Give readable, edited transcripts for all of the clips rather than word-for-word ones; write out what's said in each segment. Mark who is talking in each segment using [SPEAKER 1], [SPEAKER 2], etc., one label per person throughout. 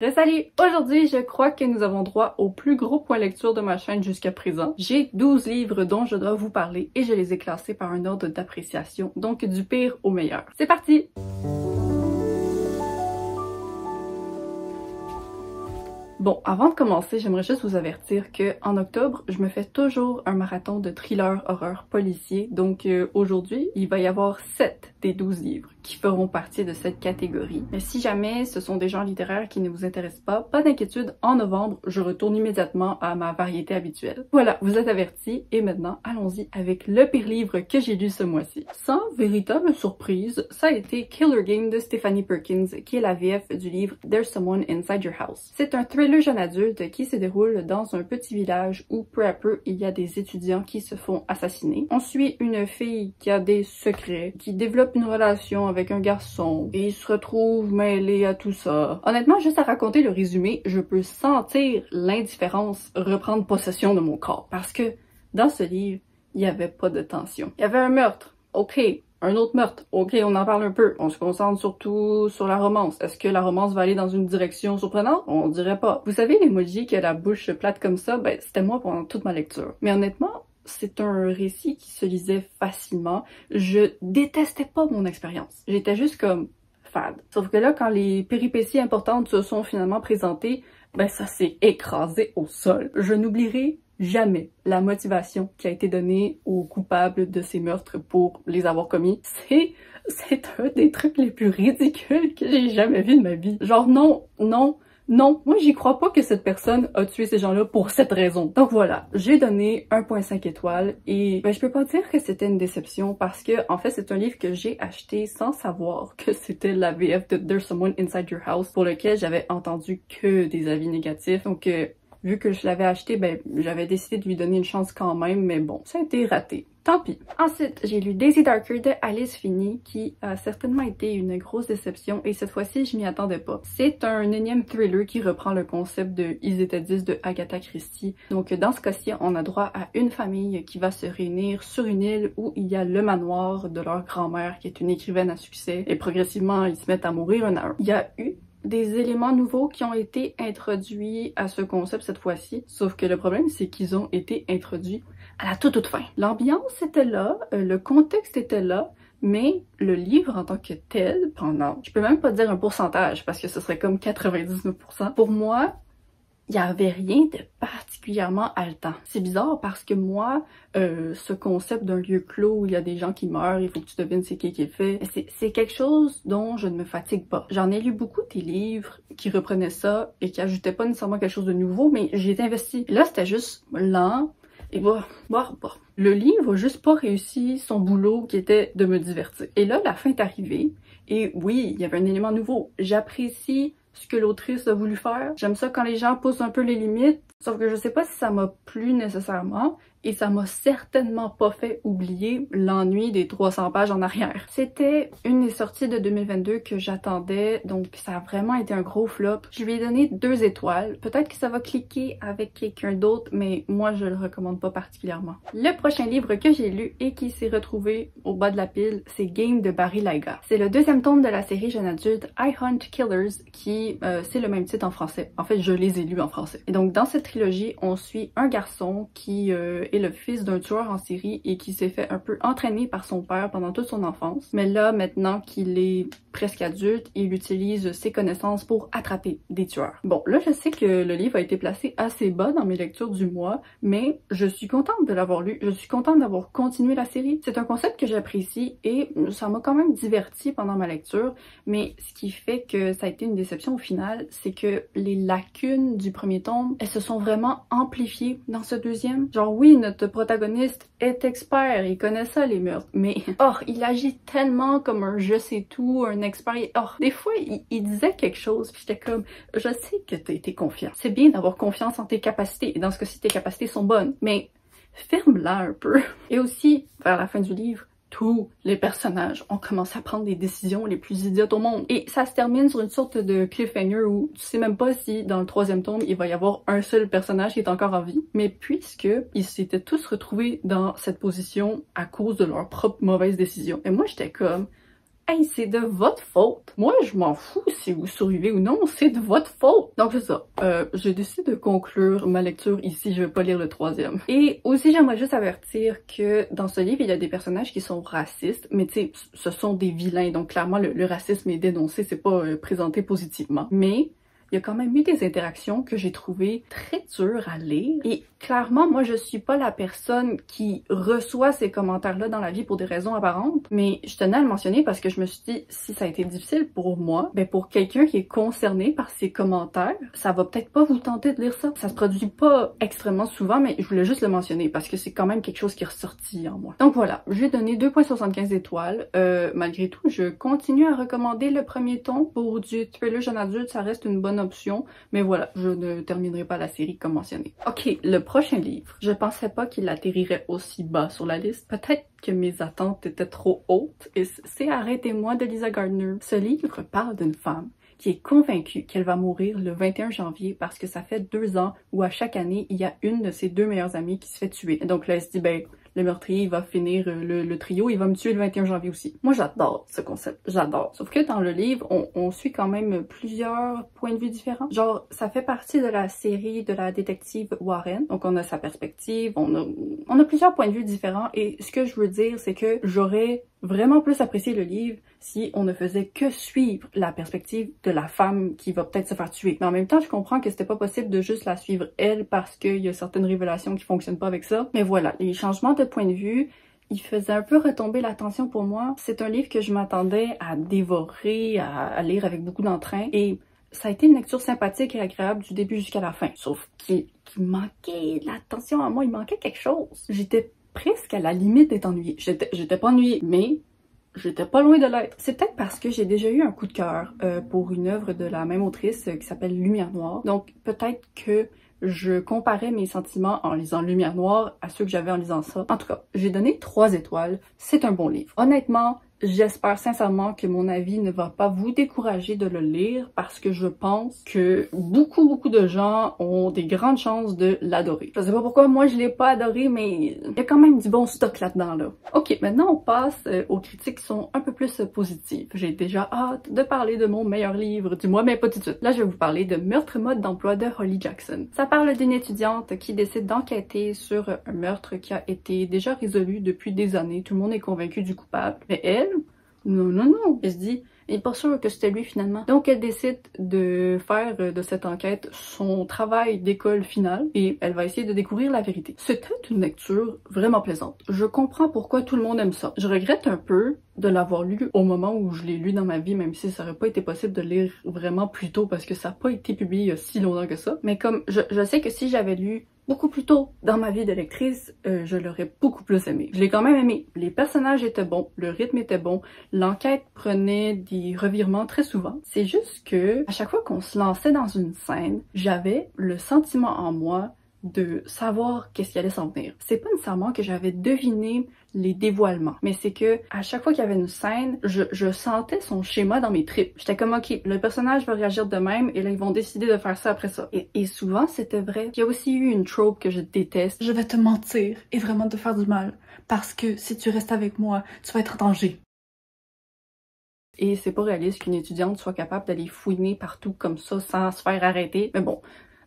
[SPEAKER 1] Salut! Aujourd'hui, je crois que nous avons droit au plus gros point lecture de ma chaîne jusqu'à présent. J'ai 12 livres dont je dois vous parler et je les ai classés par un ordre d'appréciation, donc du pire au meilleur. C'est parti! Bon, avant de commencer, j'aimerais juste vous avertir que en octobre, je me fais toujours un marathon de thriller horreur policier. Donc aujourd'hui, il va y avoir 7 des 12 livres qui feront partie de cette catégorie. Mais si jamais ce sont des genres littéraires qui ne vous intéressent pas d'inquiétude, en novembre, je retourne immédiatement à ma variété habituelle. Voilà, vous êtes avertis et maintenant, allons-y avec le pire livre que j'ai lu ce mois-ci. Sans véritable surprise, ça a été Killer Game de Stephanie Perkins, qui est la VF du livre There's Someone Inside Your House. C'est un thriller jeune adulte qui se déroule dans un petit village où peu à peu il y a des étudiants qui se font assassiner. On suit une fille qui a des secrets, qui développe une relation avec un garçon et il se retrouve mêlé à tout ça. Honnêtement, juste à raconter le résumé, je peux sentir l'indifférence reprendre possession de mon corps parce que dans ce livre, il n'y avait pas de tension. Il y avait un meurtre, ok. Un autre meurtre. Ok, on en parle un peu. On se concentre surtout sur la romance. Est-ce que la romance va aller dans une direction surprenante? On dirait pas. Vous savez, l'emoji qui a la bouche plate comme ça, ben c'était moi pendant toute ma lecture. Mais honnêtement, c'est un récit qui se lisait facilement. Je détestais pas mon expérience. J'étais juste comme fade. Sauf que là, quand les péripéties importantes se sont finalement présentées, ben ça s'est écrasé au sol. Je n'oublierai jamais la motivation qui a été donnée aux coupables de ces meurtres pour les avoir commis. C'est un des trucs les plus ridicules que j'ai jamais vu de ma vie. Genre non, moi j'y crois pas que cette personne a tué ces gens-là pour cette raison. Donc voilà, j'ai donné 1.5 étoiles et ben, je peux pas dire que c'était une déception parce que en fait c'est un livre que j'ai acheté sans savoir que c'était la VF de There's Someone Inside Your House pour lequel j'avais entendu que des avis négatifs. Donc vu que je l'avais acheté, ben j'avais décidé de lui donner une chance quand même, mais bon, ça a été raté. Tant pis. Ensuite, j'ai lu Daisy Darker de Alice Finney, qui a certainement été une grosse déception, et cette fois-ci, je m'y attendais pas. C'est un énième thriller qui reprend le concept de Ils étaient 10 de Agatha Christie. Donc dans ce cas-ci, on a droit à une famille qui va se réunir sur une île où il y a le manoir de leur grand-mère, qui est une écrivaine à succès, et progressivement, ils se mettent à mourir un à un. Il y a eu des éléments nouveaux qui ont été introduits à ce concept cette fois-ci. Sauf que le problème, c'est qu'ils ont été introduits à la toute fin. L'ambiance était là, le contexte était là, mais le livre en tant que tel, pendant, je peux même pas dire un pourcentage parce que ce serait comme 99%. Pour moi, il y avait rien de particulièrement haletant. C'est bizarre parce que moi, ce concept d'un lieu clos où il y a des gens qui meurent, il faut que tu devines c'est qui le fait, c'est quelque chose dont je ne me fatigue pas. J'en ai lu beaucoup des livres qui reprenaient ça et qui ajoutaient pas nécessairement quelque chose de nouveau, mais j'y ai investi. Là, c'était juste lent et bah. Le livre a juste pas réussi son boulot qui était de me divertir. Et là, la fin est arrivée et oui, il y avait un élément nouveau. J'apprécie ce que l'autrice a voulu faire. J'aime ça quand les gens poussent un peu les limites, sauf que je sais pas si ça m'a plu nécessairement et ça m'a certainement pas fait oublier l'ennui des 300 pages en arrière. C'était une des sorties de 2022 que j'attendais, donc ça a vraiment été un gros flop. Je lui ai donné 2 étoiles. Peut-être que ça va cliquer avec quelqu'un d'autre, mais moi je le recommande pas particulièrement. Le prochain livre que j'ai lu et qui s'est retrouvé au bas de la pile, c'est Game de Barry Lyga. C'est le 2e tome de la série jeune adulte I Hunt Killers qui, c'est le même titre en français. En fait, je les ai lus en français. Et donc dans cette trilogie, on suit un garçon qui est le fils d'un tueur en série et qui s'est fait un peu entraîner par son père pendant toute son enfance. Mais là, maintenant qu'il est presque adulte, il utilise ses connaissances pour attraper des tueurs. Bon, là, je sais que le livre a été placé assez bas dans mes lectures du mois, mais je suis contente de l'avoir lu. Je suis contente d'avoir continué la série. C'est un concept que j'apprécie et ça m'a quand même divertie pendant ma lecture, mais ce qui fait que ça a été une déception au final, c'est que les lacunes du premier tome, elles se sont vraiment amplifiées dans ce deuxième. Genre oui, notre protagoniste est expert, il connaît ça les meurtres, mais il agit tellement comme un je sais tout, un expert. Des fois il disait quelque chose, puis j'étais comme je sais que t'es confiant. C'est bien d'avoir confiance en tes capacités, et dans ce cas-ci tes capacités sont bonnes, mais ferme-la un peu. Et aussi, vers la fin du livre, tous les personnages ont commencé à prendre des décisions les plus idiotes au monde. Et ça se termine sur une sorte de cliffhanger où tu sais même pas si dans le 3e tome il va y avoir un seul personnage qui est encore en vie. Mais puisque ils s'étaient tous retrouvés dans cette position à cause de leurs propres mauvaises décisions. Et moi j'étais comme hey, c'est de votre faute. Moi, je m'en fous si vous survivez ou non, c'est de votre faute. Donc c'est ça. J'ai décidé de conclure ma lecture ici, je vais pas lire le troisième. Et aussi, j'aimerais juste avertir que dans ce livre, il y a des personnages qui sont racistes, mais tu sais, ce sont des vilains, donc clairement, le racisme est dénoncé, c'est pas présenté positivement. Mais il y a quand même eu des interactions que j'ai trouvées très dures à lire. Et clairement, moi, je suis pas la personne qui reçoit ces commentaires-là dans la vie pour des raisons apparentes. Mais je tenais à le mentionner parce que je me suis dit, si ça a été difficile pour moi, ben pour quelqu'un qui est concerné par ces commentaires, ça va peut-être pas vous tenter de lire ça. Ça se produit pas extrêmement souvent, mais je voulais juste le mentionner parce que c'est quand même quelque chose qui est ressorti en moi. Donc voilà, je vais donner 2,75 étoiles. Malgré tout, je continue à recommander le premier ton. Pour du thriller jeune adulte, ça reste une bonne option, mais voilà, je ne terminerai pas la série comme mentionné. Ok, le prochain livre. Je pensais pas qu'il atterrirait aussi bas sur la liste. Peut-être que mes attentes étaient trop hautes, et c'est Arrêtez-moi de Lisa Gardner. Ce livre parle d'une femme qui est convaincue qu'elle va mourir le 21 janvier parce que ça fait 2 ans où à chaque année, il y a une de ses 2 meilleures amies qui se fait tuer. Et donc là, elle se dit, ben, le meurtrier, il va finir le trio, il va me tuer le 21 janvier aussi. Moi, j'adore ce concept, j'adore. Sauf que dans le livre, on suit quand même plusieurs points de vue différents. Genre, ça fait partie de la série de la détective Warren, donc on a sa perspective, on a plusieurs points de vue différents, et ce que je veux dire, c'est que j'aurais vraiment plus apprécié le livre si on ne faisait que suivre la perspective de la femme qui va peut-être se faire tuer. Mais en même temps, je comprends que c'était pas possible de juste la suivre elle parce qu'il y a certaines révélations qui fonctionnent pas avec ça. Mais voilà, les changements de point de vue, il faisait un peu retomber l'attention pour moi. C'est un livre que je m'attendais à dévorer, à lire avec beaucoup d'entrain, et ça a été une lecture sympathique et agréable du début jusqu'à la fin. Sauf qu'il manquait l'attention à moi, il manquait quelque chose. J'étais presque à la limite d'être ennuyée. J'étais pas ennuyée, mais j'étais pas loin de l'être. C'est peut-être parce que j'ai déjà eu un coup de cœur pour une œuvre de la même autrice qui s'appelle Lumière Noire. Donc peut-être que je comparais mes sentiments en lisant Lumière Noire à ceux que j'avais en lisant ça. En tout cas, j'ai donné 3 étoiles. C'est un bon livre. Honnêtement, j'espère sincèrement que mon avis ne va pas vous décourager de le lire parce que je pense que beaucoup de gens ont des grandes chances de l'adorer. Je sais pas pourquoi moi je l'ai pas adoré, mais il y a quand même du bon stock là-dedans là. Ok, maintenant on passe aux critiques qui sont un peu plus positives. J'ai déjà hâte de parler de mon meilleur livre du mois, mais pas tout de suite. Là je vais vous parler de Meurtre mode d'emploi de Holly Jackson. Ça parle d'une étudiante qui décide d'enquêter sur un meurtre qui a été déjà résolu depuis des années. Tout le monde est convaincu du coupable, mais elle, non. Elle se dit, elle est pas sûre que c'était lui finalement. Donc elle décide de faire de cette enquête son travail d'école final et elle va essayer de découvrir la vérité. C'était une lecture vraiment plaisante. Je comprends pourquoi tout le monde aime ça. Je regrette un peu de l'avoir lu au moment où je l'ai lu dans ma vie, même si ça aurait pas été possible de le lire vraiment plus tôt parce que ça n'a pas été publié il y a si longtemps que ça. Mais comme je sais que si j'avais lu beaucoup plus tôt dans ma vie de lectrice, je l'aurais beaucoup plus aimé. Je l'ai quand même aimé. Les personnages étaient bons, le rythme était bon, l'enquête prenait des revirements très souvent. C'est juste que à chaque fois qu'on se lançait dans une scène, j'avais le sentiment en moi de savoir qu'est-ce qui allait s'en venir. C'est pas nécessairement que j'avais deviné les dévoilements, mais c'est que à chaque fois qu'il y avait une scène, je sentais son schéma dans mes tripes. J'étais comme ok, le personnage va réagir de même et là ils vont décider de faire ça après ça. Et souvent c'était vrai. Il y a aussi eu une trope que je déteste. Je vais te mentir et vraiment te faire du mal parce que si tu restes avec moi, tu vas être en danger. Et c'est pas réaliste qu'une étudiante soit capable d'aller fouiner partout comme ça sans se faire arrêter. Mais bon,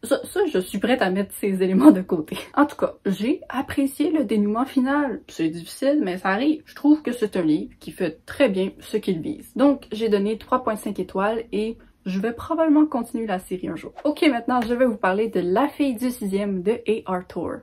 [SPEAKER 1] ça, je suis prête à mettre ces éléments de côté. En tout cas, j'ai apprécié le dénouement final. C'est difficile, mais ça arrive. Je trouve que c'est un livre qui fait très bien ce qu'il vise. Donc, j'ai donné 3,5 étoiles et je vais probablement continuer la série un jour. Ok, maintenant, je vais vous parler de La fille du 6e de A. Arthur.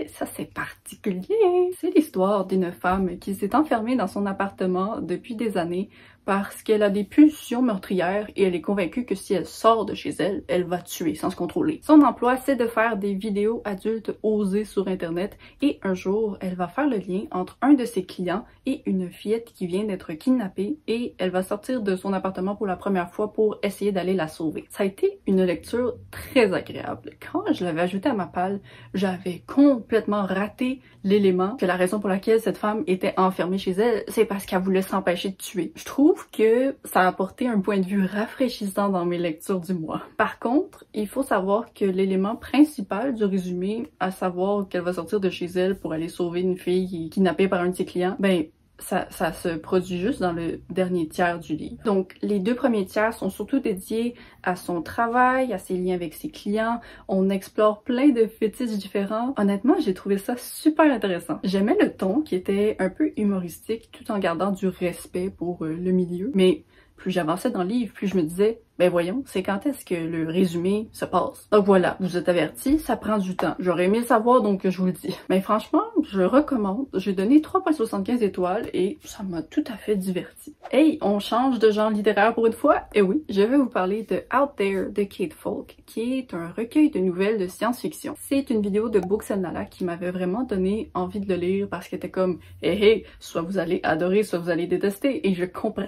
[SPEAKER 1] Ça c'est particulier! C'est l'histoire d'une femme qui s'est enfermée dans son appartement depuis des années parce qu'elle a des pulsions meurtrières et elle est convaincue que si elle sort de chez elle, elle va tuer sans se contrôler. Son emploi, c'est de faire des vidéos adultes osées sur Internet et un jour, elle va faire le lien entre un de ses clients et une fillette qui vient d'être kidnappée et elle va sortir de son appartement pour la première fois pour essayer d'aller la sauver. Ça a été une lecture très agréable. Quand je l'avais ajouté à ma palle, j'avais complètement raté l'élément que la raison pour laquelle cette femme était enfermée chez elle, c'est parce qu'elle voulait s'empêcher de tuer. Je trouve que ça a apporté un point de vue rafraîchissant dans mes lectures du mois. Par contre, il faut savoir que l'élément principal du résumé, à savoir qu'elle va sortir de chez elle pour aller sauver une fille kidnappée par un de ses clients, ben ça se produit juste dans le dernier tiers du livre. Donc, les 2 premiers tiers sont surtout dédiés à son travail, à ses liens avec ses clients. On explore plein de fétiches différents. Honnêtement, j'ai trouvé ça super intéressant. J'aimais le ton qui était un peu humoristique tout en gardant du respect pour le milieu. Mais plus j'avançais dans le livre, plus je me disais, ben voyons, c'est quand est-ce que le résumé se passe? Donc voilà, vous êtes avertis, ça prend du temps. J'aurais aimé le savoir, donc je vous le dis. Mais franchement, je recommande. J'ai donné 3,75 étoiles et ça m'a tout à fait diverti. Hey, on change de genre littéraire pour une fois? Eh oui, je vais vous parler de Out There de Kate Falk, qui est un recueil de nouvelles de science-fiction. C'est une vidéo de Books and Lala qui m'avait vraiment donné envie de le lire parce qu'elle était comme, hey, soit vous allez adorer, soit vous allez détester. Et je comprends.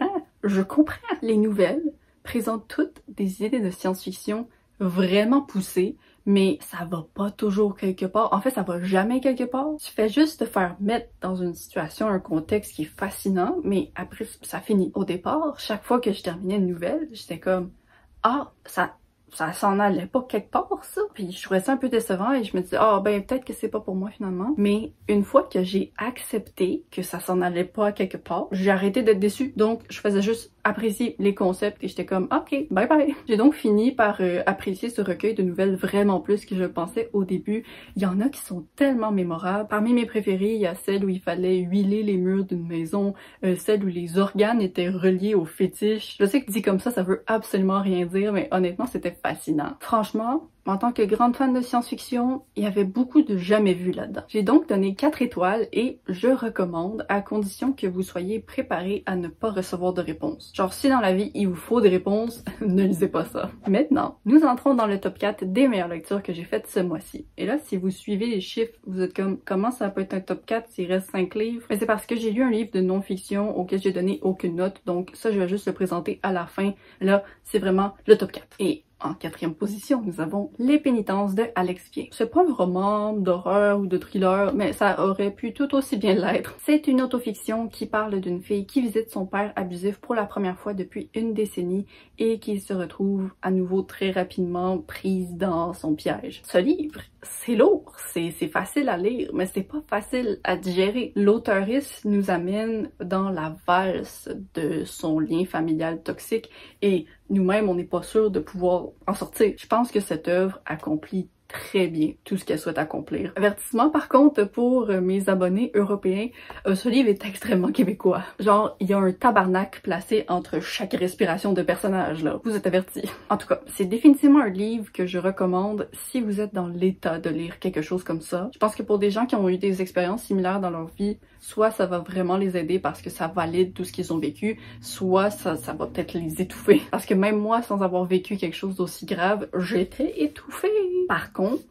[SPEAKER 1] Les nouvelles présentent toutes des idées de science-fiction vraiment poussées, mais ça va pas toujours quelque part. En fait, ça va jamais quelque part. Tu fais juste te faire mettre dans une situation, un contexte qui est fascinant, mais après, ça finit. Au départ, chaque fois que je terminais une nouvelle, j'étais comme « Ah, ça s'en allait pas quelque part, ça. » Puis je trouvais ça un peu décevant et je me disais « Ah, ben peut-être que c'est pas pour moi finalement. » Mais une fois que j'ai accepté que ça s'en allait pas quelque part, j'ai arrêté d'être déçue. Donc, je faisais juste apprécier les concepts et j'étais comme « Ok, bye bye. » J'ai donc fini par apprécier ce recueil de nouvelles vraiment plus que je pensais au début. Il y en a qui sont tellement mémorables. Parmi mes préférés, il y a celle où il fallait huiler les murs d'une maison, celle où les organes étaient reliés aux fétiches. Je sais que dit comme ça veut absolument rien dire, mais honnêtement, c'était fascinant. Franchement, en tant que grande fan de science-fiction, il y avait beaucoup de jamais vu là-dedans. J'ai donc donné 4 étoiles et je recommande à condition que vous soyez préparés à ne pas recevoir de réponse. Genre si dans la vie il vous faut des réponses, ne lisez pas ça. Maintenant, nous entrons dans le top 4 des meilleures lectures que j'ai faites ce mois-ci. Et là, si vous suivez les chiffres, vous êtes comme comment ça peut être un top 4 s'il reste 5 livres? Mais c'est parce que j'ai lu un livre de non-fiction auquel j'ai donné aucune note, donc ça je vais juste le présenter à la fin. Là, c'est vraiment le top 4. Et en 4e position, nous avons Les Pénitences de Alex Viens. C'est pas un roman d'horreur ou de thriller, mais ça aurait pu tout aussi bien l'être. C'est une autofiction qui parle d'une fille qui visite son père abusif pour la première fois depuis une décennie et qui se retrouve à nouveau très rapidement prise dans son piège. Ce livre, c'est lourd, c'est facile à lire, mais c'est pas facile à digérer. L'auteuresse nous amène dans la valse de son lien familial toxique et nous-mêmes, on n'est pas sûr de pouvoir en sortir. Je pense que cette œuvre accomplit très bien tout ce qu'elle souhaite accomplir. Avertissement par contre pour mes abonnés européens, ce livre est extrêmement québécois. Genre, il y a un tabarnak placé entre chaque respiration de personnage là. Vous êtes avertis. En tout cas, c'est définitivement un livre que je recommande si vous êtes dans l'état de lire quelque chose comme ça. Je pense que pour des gens qui ont eu des expériences similaires dans leur vie, soit ça va vraiment les aider parce que ça valide tout ce qu'ils ont vécu, soit ça va peut-être les étouffer. Parce que même moi, sans avoir vécu quelque chose d'aussi grave, j'étais étouffée. Par contre,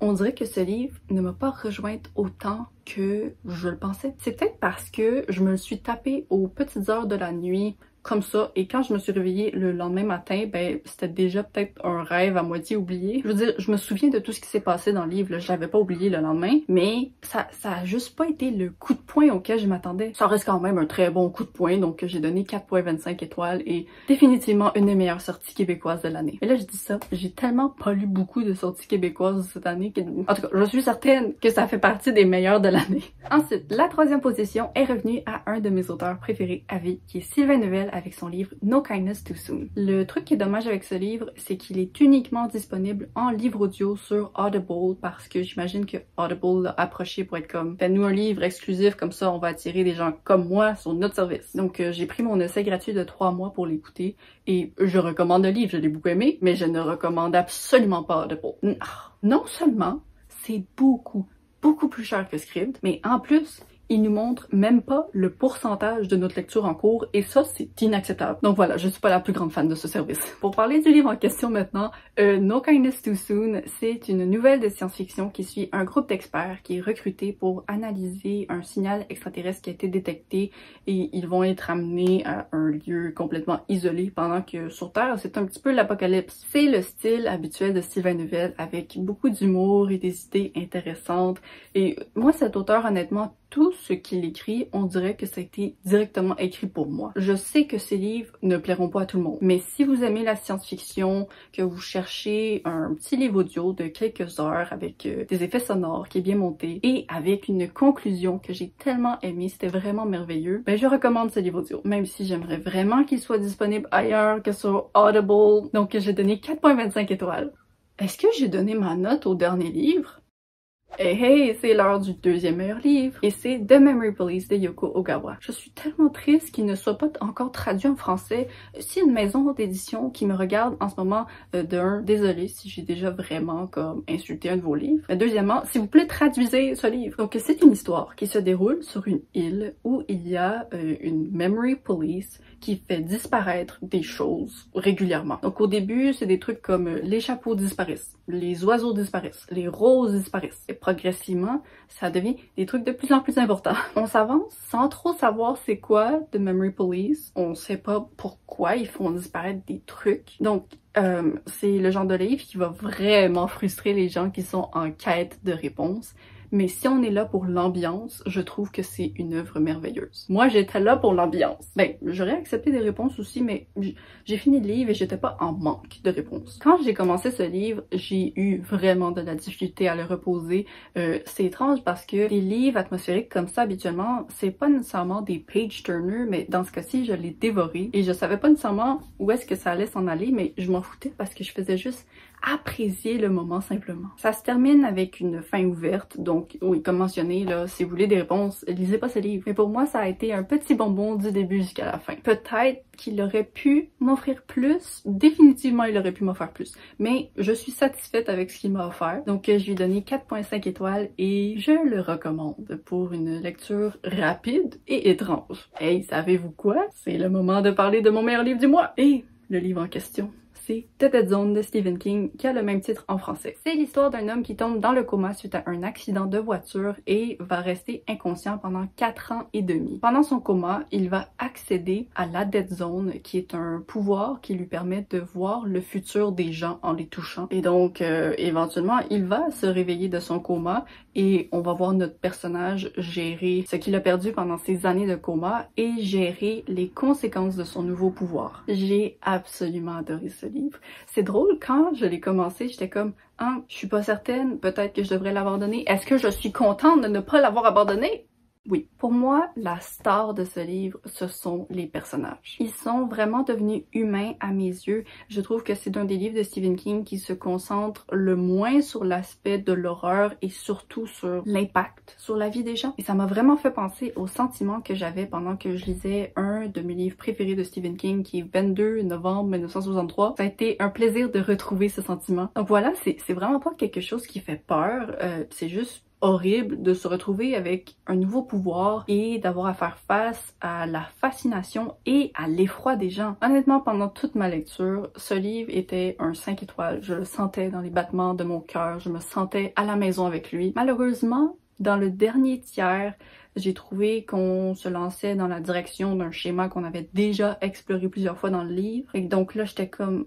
[SPEAKER 1] on dirait que ce livre ne m'a pas rejointe autant que je le pensais. C'est peut-être parce que je me le suis tapé aux petites heures de la nuit comme ça, et quand je me suis réveillée le lendemain matin, ben c'était déjà peut-être un rêve à moitié oublié. Je veux dire, je me souviens de tout ce qui s'est passé dans le livre, là, je l'avais pas oublié le lendemain, mais ça a juste pas été le coup de poing auquel je m'attendais. Ça reste quand même un très bon coup de poing, donc j'ai donné 4,25 étoiles et définitivement une des meilleures sorties québécoises de l'année. Et là je dis ça, j'ai tellement pas lu beaucoup de sorties québécoises cette année que... En tout cas, je suis certaine que ça fait partie des meilleures de l'année. Ensuite, la 3e position est revenue à un de mes auteurs préférés à vie, qui est Sylvain Neuvel avec son livre No Kindness Too Soon. Le truc qui est dommage avec ce livre, c'est qu'il est uniquement disponible en livre audio sur Audible parce que j'imagine que Audible l'a approché pour être comme fais-nous un livre exclusif, comme ça on va attirer des gens comme moi sur notre service. Donc j'ai pris mon essai gratuit de 3 mois pour l'écouter et je recommande le livre, je l'ai beaucoup aimé, mais je ne recommande absolument pas Audible. Non seulement c'est beaucoup plus cher que Scribd, mais en plus il nous montre même pas le pourcentage de notre lecture en cours et ça, c'est inacceptable. Donc voilà, je suis pas la plus grande fan de ce service. Pour parler du livre en question maintenant, No Kindness Too Soon, c'est une nouvelle de science-fiction qui suit un groupe d'experts qui est recruté pour analyser un signal extraterrestre qui a été détecté et ils vont être amenés à un lieu complètement isolé pendant que sur Terre, c'est un petit peu l'apocalypse. C'est le style habituel de Sylvain Neuvel avec beaucoup d'humour et des idées intéressantes et moi, cet auteur, honnêtement, tout ce qu'il écrit, on dirait que ça a été directement écrit pour moi. Je sais que ces livres ne plairont pas à tout le monde, mais si vous aimez la science-fiction, que vous cherchez un petit livre audio de quelques heures avec des effets sonores qui est bien monté et avec une conclusion que j'ai tellement aimée, c'était vraiment merveilleux, ben je recommande ce livre audio, même si j'aimerais vraiment qu'il soit disponible ailleurs que sur Audible. Donc j'ai donné 4.25 étoiles. Est-ce que j'ai donné ma note au dernier livre? Hey hey, c'est l'heure du deuxième meilleur livre, et c'est The Memory Police de Yoko Ogawa. Je suis tellement triste qu'il ne soit pas encore traduit en français. S'il y a une maison d'édition qui me regarde en ce moment, désolé si j'ai déjà vraiment comme insulté un de vos livres. Mais deuxièmement, s'il vous plaît, traduisez ce livre. Donc c'est une histoire qui se déroule sur une île où il y a une Memory Police qui fait disparaître des choses régulièrement. Donc au début, c'est des trucs comme les chapeaux disparaissent, les oiseaux disparaissent, les roses disparaissent. Et progressivement, ça devient des trucs de plus en plus importants. On s'avance sans trop savoir c'est quoi The Memory Police. On sait pas pourquoi ils font disparaître des trucs. Donc c'est le genre de livre qui va vraiment frustrer les gens qui sont en quête de réponses. Mais si on est là pour l'ambiance, je trouve que c'est une œuvre merveilleuse. Moi, j'étais là pour l'ambiance. Ben, j'aurais accepté des réponses aussi, mais j'ai fini le livre et j'étais pas en manque de réponses. Quand j'ai commencé ce livre, j'ai eu vraiment de la difficulté à le reposer. C'est étrange parce que des livres atmosphériques comme ça, habituellement, c'est pas nécessairement des page-turners, mais dans ce cas-ci, je l'ai dévoré et je savais pas nécessairement où est-ce que ça allait s'en aller, mais je m'en foutais parce que je faisais juste apprécier le moment simplement. Ça se termine avec une fin ouverte, donc oui, comme mentionné, là, si vous voulez des réponses, lisez pas ce livre. Mais pour moi, ça a été un petit bonbon du début jusqu'à la fin. Peut-être qu'il aurait pu m'offrir plus, définitivement il aurait pu m'offrir plus, mais je suis satisfaite avec ce qu'il m'a offert, donc je lui ai donné 4.5 étoiles et je le recommande pour une lecture rapide et étrange. Hey, savez-vous quoi? C'est le moment de parler de mon meilleur livre du mois! Et le livre en question, c'est The Dead Zone de Stephen King, qui a le même titre en français. C'est l'histoire d'un homme qui tombe dans le coma suite à un accident de voiture et va rester inconscient pendant 4 ans et demi. Pendant son coma, il va accéder à la Dead Zone, qui est un pouvoir qui lui permet de voir le futur des gens en les touchant. Et donc, éventuellement, il va se réveiller de son coma et on va voir notre personnage gérer ce qu'il a perdu pendant ces années de coma et gérer les conséquences de son nouveau pouvoir. J'ai absolument adoré ce livre. C'est drôle, quand je l'ai commencé, j'étais comme « Ah, je suis pas certaine, peut-être que je devrais l'abandonner. Est-ce que je suis contente de ne pas l'avoir abandonné? » Oui. Pour moi, la star de ce livre, ce sont les personnages. Ils sont vraiment devenus humains à mes yeux. Je trouve que c'est un des livres de Stephen King qui se concentre le moins sur l'aspect de l'horreur et surtout sur l'impact sur la vie des gens. Et ça m'a vraiment fait penser aux sentiments que j'avais pendant que je lisais un de mes livres préférés de Stephen King, qui est 22 novembre 1963. Ça a été un plaisir de retrouver ce sentiment. Donc voilà, c'est vraiment pas quelque chose qui fait peur, c'est juste horrible de se retrouver avec un nouveau pouvoir et d'avoir à faire face à la fascination et à l'effroi des gens. Honnêtement, pendant toute ma lecture, ce livre était un 5 étoiles. Je le sentais dans les battements de mon cœur, je me sentais à la maison avec lui. Malheureusement, dans le dernier tiers, j'ai trouvé qu'on se lançait dans la direction d'un schéma qu'on avait déjà exploré plusieurs fois dans le livre. Et donc là, j'étais comme,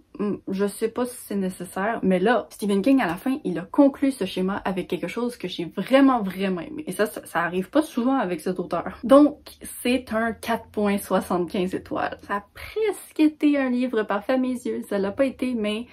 [SPEAKER 1] je sais pas si c'est nécessaire. Mais là, Stephen King, à la fin, il a conclu ce schéma avec quelque chose que j'ai vraiment aimé. Et ça arrive pas souvent avec cet auteur. Donc, c'est un 4.75 étoiles. Ça a presque été un livre parfait à mes yeux. Ça l'a pas été, mais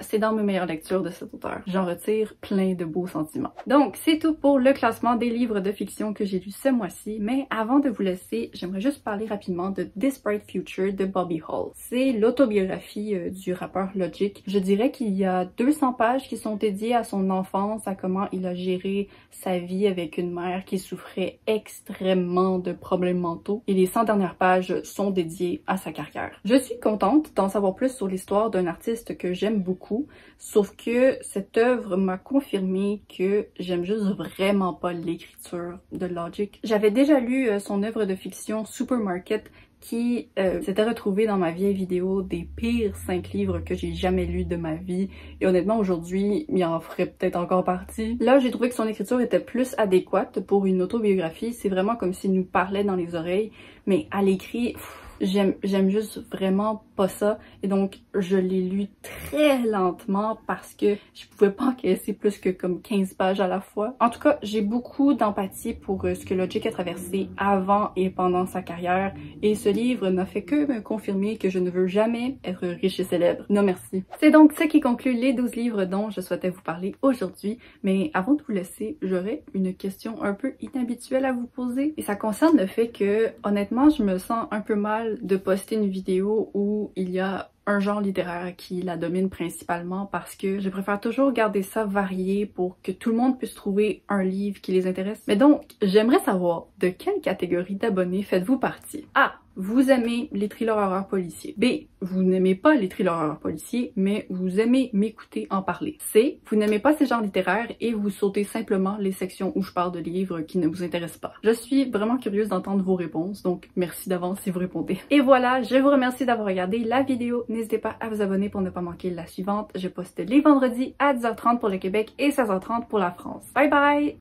[SPEAKER 1] c'est dans mes meilleures lectures de cet auteur. J'en retire plein de beaux sentiments. Donc, c'est tout pour le classement des livres de fiction que j'ai lus ce mois-ci, mais avant de vous laisser, j'aimerais juste parler rapidement de This Bright Future de Bobby Hall. C'est l'autobiographie du rappeur Logic. Je dirais qu'il y a 200 pages qui sont dédiées à son enfance, à comment il a géré sa vie avec une mère qui souffrait extrêmement de problèmes mentaux, et les 100 dernières pages sont dédiées à sa carrière. Je suis contente d'en savoir plus sur l'histoire d'un artiste que j'aime beaucoup, sauf que cette œuvre m'a confirmé que j'aime juste vraiment pas l'écriture de Logic. J'avais déjà lu son œuvre de fiction Supermarket qui s'était retrouvée dans ma vieille vidéo des pires 5 livres que j'ai jamais lus de ma vie, et honnêtement aujourd'hui il en ferait peut-être encore partie. Là j'ai trouvé que son écriture était plus adéquate pour une autobiographie, c'est vraiment comme s'il nous parlait dans les oreilles, mais à l'écrit, j'aime juste vraiment pas ça. Et donc, je l'ai lu très lentement parce que je pouvais pas encaisser plus que comme 15 pages à la fois. En tout cas, j'ai beaucoup d'empathie pour ce que Logic a traversé avant et pendant sa carrière. Et ce livre n'a fait que me confirmer que je ne veux jamais être riche et célèbre. Non merci. C'est donc ce qui conclut les 12 livres dont je souhaitais vous parler aujourd'hui. Mais avant de vous laisser, j'aurais une question un peu inhabituelle à vous poser. Et ça concerne le fait que, honnêtement, je me sens un peu mal de poster une vidéo où il y a un genre littéraire qui la domine principalement parce que je préfère toujours garder ça varié pour que tout le monde puisse trouver un livre qui les intéresse. Mais donc, j'aimerais savoir de quelle catégorie d'abonnés faites-vous partie? A. Vous aimez les thrillers horreurs policiers. B. Vous n'aimez pas les thrillers horreurs policiers, mais vous aimez m'écouter en parler. C. Vous n'aimez pas ces genres littéraires et vous sautez simplement les sections où je parle de livres qui ne vous intéressent pas. Je suis vraiment curieuse d'entendre vos réponses, donc merci d'avance si vous répondez. Et voilà, je vous remercie d'avoir regardé la vidéo. N'hésitez pas à vous abonner pour ne pas manquer la suivante. Je poste les vendredis à 10h30 pour le Québec et 16h30 pour la France. Bye bye!